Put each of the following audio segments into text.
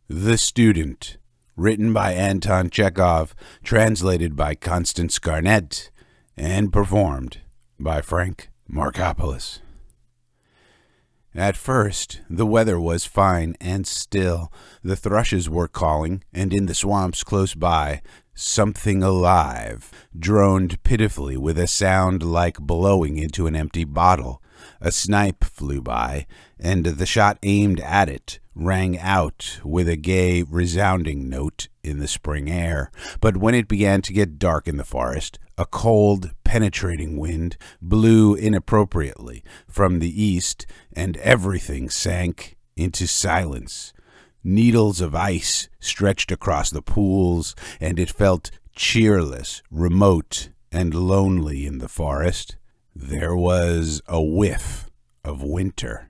The Student, written by Anton Chekhov, translated by Constance Garnett, and performed by Frank Marcopolos. At first, the weather was fine and still. The thrushes were calling, and in the swamps close by, something alive droned pitifully with a sound like blowing into an empty bottle. A snipe flew by, and the shot aimed at it rang out with a gay, resounding note in the spring air. But when it began to get dark in the forest, a cold, penetrating wind blew inappropriately from the east, and everything sank into silence. Needles of ice stretched across the pools, and it felt cheerless, remote, and lonely in the forest. There was a whiff of winter.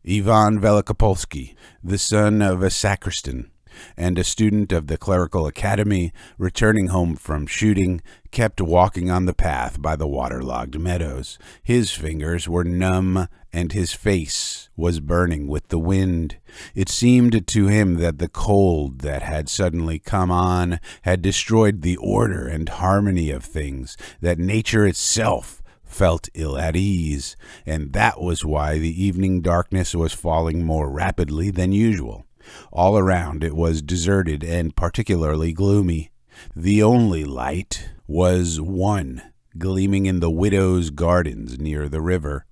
Ivan Velikopolsky, the son of a sacristan and a student of the clerical academy, returning home from shooting, kept walking on the path by the waterlogged meadows. His fingers were numb, and his face was burning with the wind. It seemed to him that the cold that had suddenly come on had destroyed the order and harmony of things, that nature itself felt ill at ease, and that was why the evening darkness was falling more rapidly than usual. All around it was deserted and particularly gloomy. The only light was one, gleaming in the widow's gardens near the river.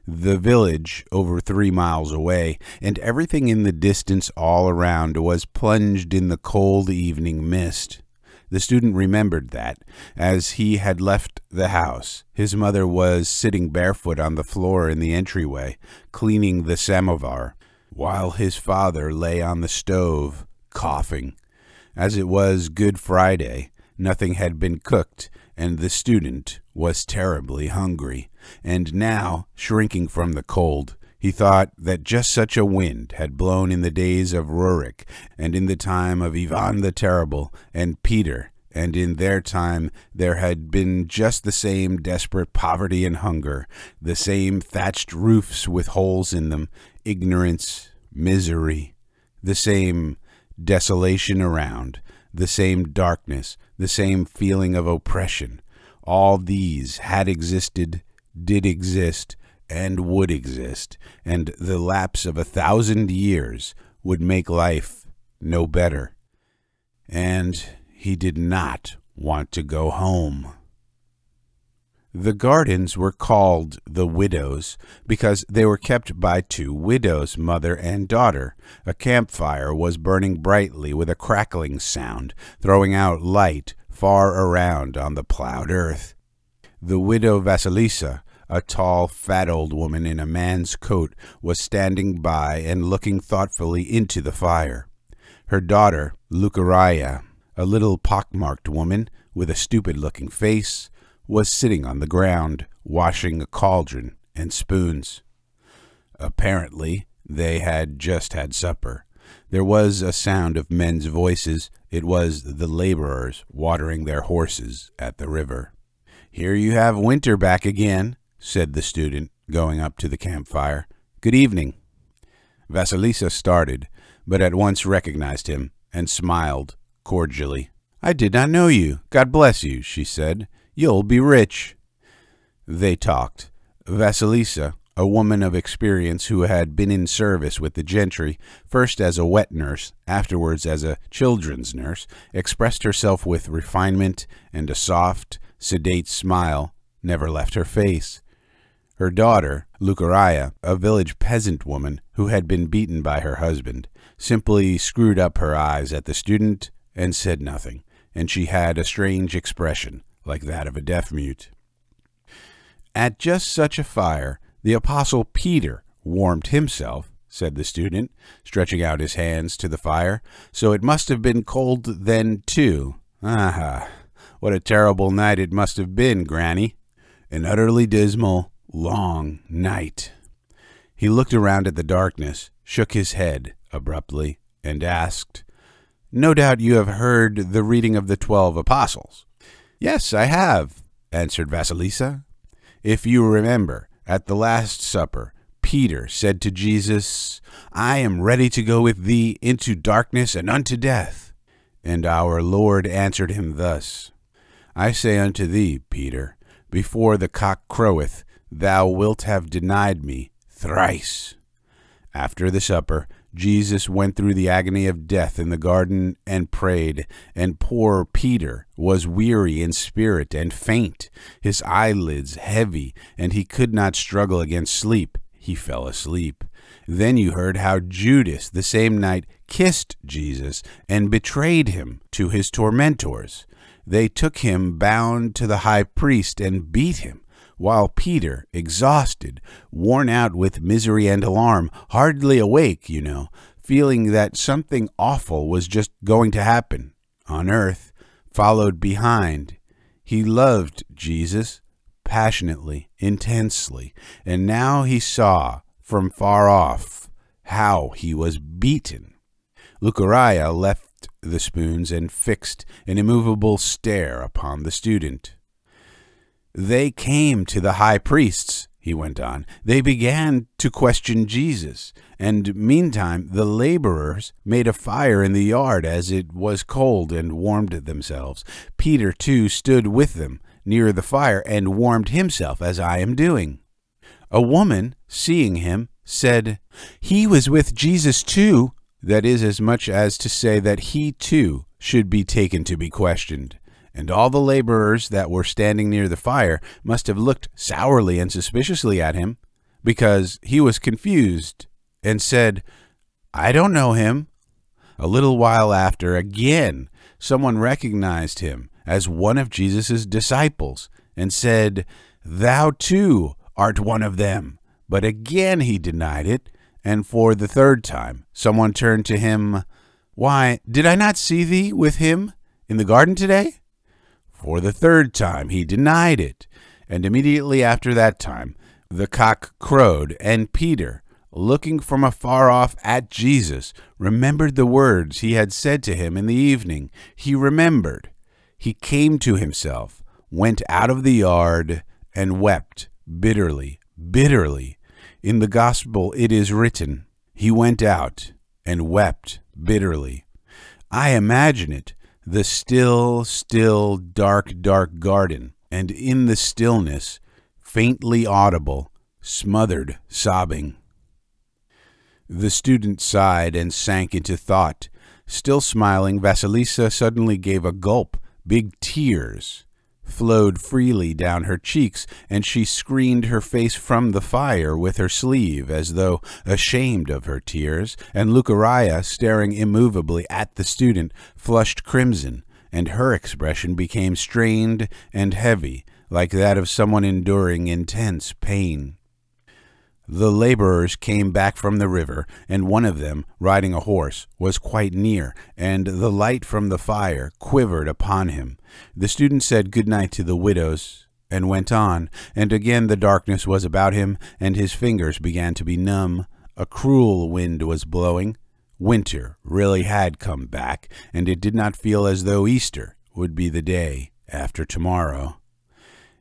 The village, over 3 miles away, and everything in the distance all around was plunged in the cold evening mist. The student remembered that, as he had left the house, his mother was sitting barefoot on the floor in the entryway, cleaning the samovar, while his father lay on the stove, coughing. As it was Good Friday, nothing had been cooked, and the student was terribly hungry. And now, shrinking from the cold, he thought that just such a wind had blown in the days of Rurik, and in the time of Ivan the Terrible and Peter, and in their time there had been just the same desperate poverty and hunger, the same thatched roofs with holes in them, ignorance, misery, the same desolation around, the same darkness, the same feeling of oppression. All these had existed, did exist, and would exist, and the lapse of 1,000 years would make life no better. And he did not want to go home. The gardens were called the Widows because they were kept by 2 widows, mother and daughter. A campfire was burning brightly with a crackling sound, throwing out light far around on the plowed earth. The widow Vasilisa, a tall, fat old woman in a man's coat, was standing by and looking thoughtfully into the fire. Her daughter, Lucaraya, a little pockmarked woman with a stupid-looking face, was sitting on the ground, washing a cauldron and spoons. Apparently, they had just had supper. There was a sound of men's voices. It was the laborers watering their horses at the river. "Here you have winter back again," said the student, going up to the campfire. "Good evening." Vasilisa started, but at once recognized him and smiled cordially. "I did not know you. God bless you," she said. "You'll be rich." They talked. Vasilisa, a woman of experience who had been in service with the gentry, first as a wet nurse, afterwards as a children's nurse, expressed herself with refinement, and a soft, sedate smile never left her face. Her daughter, Lucaraya, a village peasant woman who had been beaten by her husband, simply screwed up her eyes at the student and said nothing, and she had a strange expression, like that of a deaf-mute. "At just such a fire, the Apostle Peter warmed himself," said the student, stretching out his hands to the fire. "So it must have been cold then, too. Aha! What a terrible night it must have been, Granny. An utterly dismal, long night." He looked around at the darkness, shook his head abruptly, and asked, "No doubt you have heard the reading of the 12 Apostles." "Yes, I have," answered Vasilisa. "If you remember, at the Last Supper, Peter said to Jesus, I am ready to go with thee into darkness and unto death. And our Lord answered him thus, I say unto thee, Peter, before the cock croweth, thou wilt have denied me thrice. After the supper, Jesus went through the agony of death in the garden and prayed, and poor Peter was weary in spirit and faint, his eyelids heavy, and he could not struggle against sleep. He fell asleep. Then you heard how Judas the same night kissed Jesus and betrayed him to his tormentors. They took him bound to the high priest and beat him, while Peter, exhausted, worn out with misery and alarm, hardly awake, feeling that something awful was just going to happen on earth, followed behind. He loved Jesus passionately, intensely, and now he saw from far off how he was beaten. Lucariah left the spoons and fixed an immovable stare upon the student. They came to the high priests, he went on. They began to question Jesus, and meantime the laborers made a fire in the yard as it was cold and warmed themselves. Peter, too, stood with them near the fire and warmed himself as I am doing. A woman, seeing him, said, He was with Jesus too. That is as much as to say that he too should be taken to be questioned. And all the laborers that were standing near the fire must have looked sourly and suspiciously at him, because he was confused, and said, I don't know him. A little while after, again, someone recognized him as one of Jesus' disciples, and said, Thou too art one of them. But again he denied it, and for the third time someone turned to him, Why, did I not see thee with him in the garden today? For the third time he denied it, and immediately after that time the cock crowed, and Peter, looking from afar off at Jesus, remembered the words he had said to him in the evening. He remembered. He came to himself, went out of the yard, and wept bitterly, bitterly. In the gospel it is written, he went out and wept bitterly. I imagine it, the still, still, dark, dark garden, and in the stillness, faintly audible, smothered sobbing. The student sighed and sank into thought. Still smiling, Vasilisa suddenly gave a gulp. Big tears flowed freely down her cheeks, and she screened her face from the fire with her sleeve as though ashamed of her tears, and Lucariah, staring immovably at the student, flushed crimson, and her expression became strained and heavy, like that of someone enduring intense pain. The laborers came back from the river, and one of them, riding a horse, was quite near, and the light from the fire quivered upon him. The student said good night to the widows, and went on, and again the darkness was about him, and his fingers began to be numb. A cruel wind was blowing. Winter really had come back, and it did not feel as though Easter would be the day after tomorrow.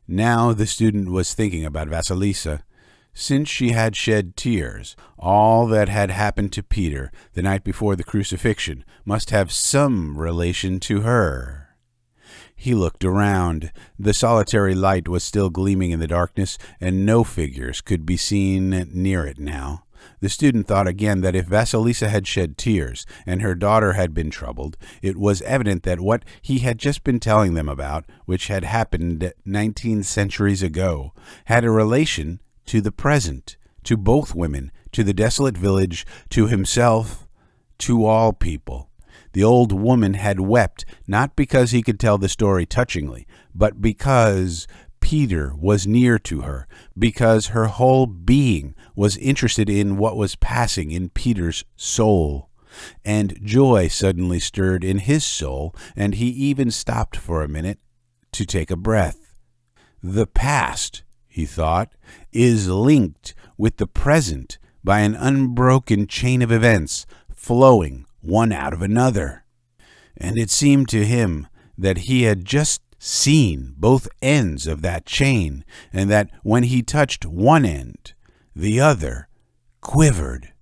Now the student was thinking about Vasilisa. Since she had shed tears, all that had happened to Peter the night before the crucifixion must have some relation to her. He looked around. The solitary light was still gleaming in the darkness, and no figures could be seen near it now. The student thought again that if Vasilisa had shed tears, and her daughter had been troubled, it was evident that what he had just been telling them about, which had happened 19 centuries ago, had a relation to the present, to both women, to the desolate village, to himself, to all people. The old woman had wept, not because he could tell the story touchingly, but because Peter was near to her, because her whole being was interested in what was passing in Peter's soul. And joy suddenly stirred in his soul, and he even stopped for a minute to take a breath. The past, he thought, is linked with the present by an unbroken chain of events flowing one out of another. And it seemed to him that he had just seen both ends of that chain, and that when he touched one end, the other quivered.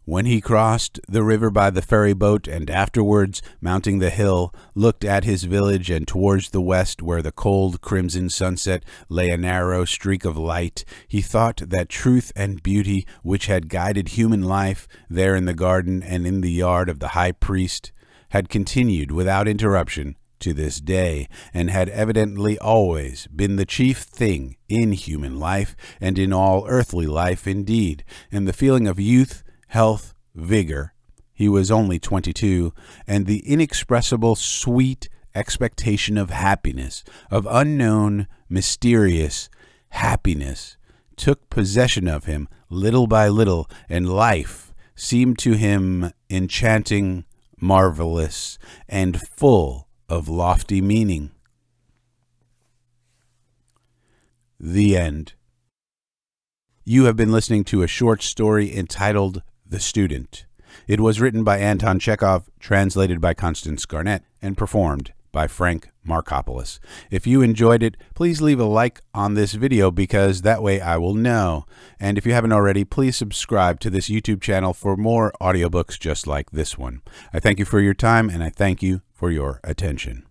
When he crossed the river by the ferry boat and afterwards, mounting the hill, looked at his village and towards the west where the cold crimson sunset lay a narrow streak of light, he thought that truth and beauty which had guided human life there in the garden and in the yard of the high priest had continued without interruption to this day, and had evidently always been the chief thing in human life and in all earthly life indeed, and the feeling of youth, health, vigor, he was only 22, and the inexpressible sweet expectation of happiness, of unknown, mysterious happiness, took possession of him little by little, and life seemed to him enchanting, marvelous, and full of lofty meaning. The end. You have been listening to a short story entitled The Student. It was written by Anton Chekhov, translated by Constance Garnett, and performed by Frank Marcopolos. If you enjoyed it, please leave a like on this video because that way I will know. And if you haven't already, please subscribe to this YouTube channel for more audiobooks just like this one. I thank you for your time and I thank you for your attention.